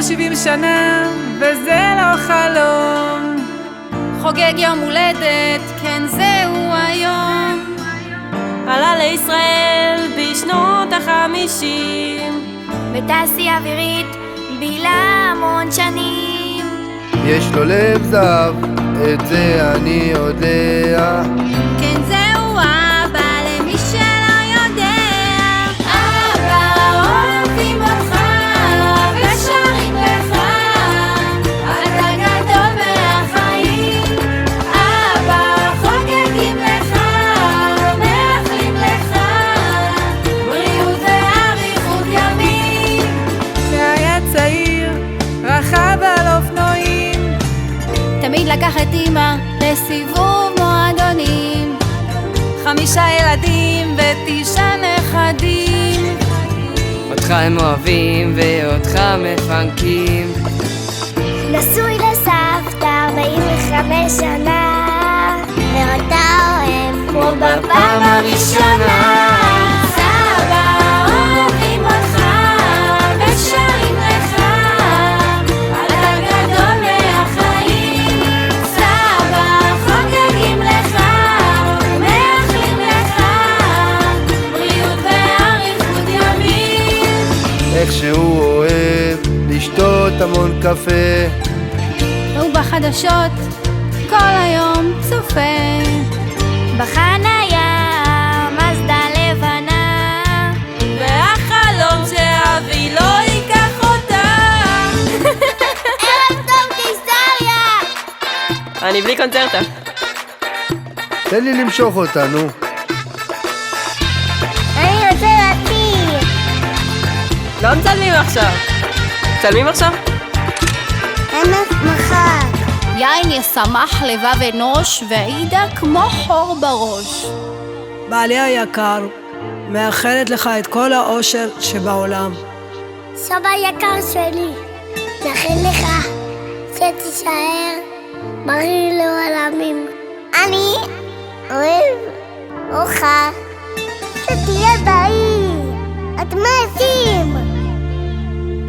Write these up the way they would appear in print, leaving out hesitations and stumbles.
70 שנה, וזה לא חלום. חוגג יום הולדת, כן זהו היום. עלה לישראל בשנות ה-50, בתעשייה אווירית בילה המון שנים. יש לו לב זהב, את זה אני יודע. כן זהו אבא למי שלא יודע. אבא אוהבים אותך ושרים לך, אתה גדול מהחיים. אבא חוגגים לך, מאחלים לך בריאות ואריכות ימים. כשהיה צעיר, רכב על אופנועים, תמיד לקח את אמא לסיבוב מועדונים. 5 ילדים ו9 נכדים. אותך הם אוהבים ואותך מפנקים. נשוי לסבתא 45 שנה, ואותה אוהב כמו בפעם הראשונה. סבא אוהבים אותך ושרים לך, אתה גדול מהחיים. סבא חוגגים לך, מאחלים לך בריאות ואריכות ימים. איך שהוא אוהב לשתות המון קפה, הוא בחדשות כל היום צופה. בחניה מזדה לבנה, והחלום שאבי לא ייקח אותה. ערב טוב קיסריה! אני בלי קונצרטה. תן לי למשוך אותנו. אני רוצה להציג. לא מצלמים עכשיו. מצלמים עכשיו? אין הסמכה. יין ישמח לבב אנוש ועידה כמו חור בראש. בעלי היקר, מאחלת לך את כל האושר שבעולם. סבא יקר שלי, מאחל לך שתישאר בריא לעולמים. אני אוהב אותך, שתהיה בריא, את מעשים.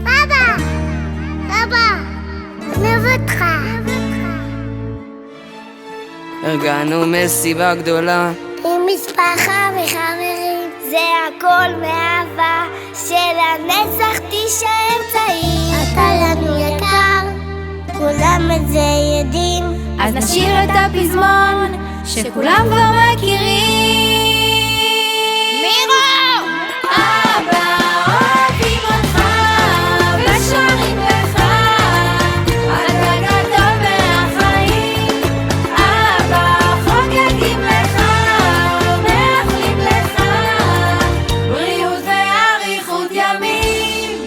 סבא, סבא, אוהב אותך. ארגנו מסיבה גדולה, עם משפחה וחברים, זה הכל מאהבה, שלנצח תישאר צעיר. אתה לנו יקר, כולם את זה יודעים. אז נשאיר את הפזמון שכולם כבר מכירים. מירו! אבא אוהבים אותך ושרים לך, אתה גדול מהחיים. אבא חוגגים לך, מאחלים לך בריאות ואריכות ימים.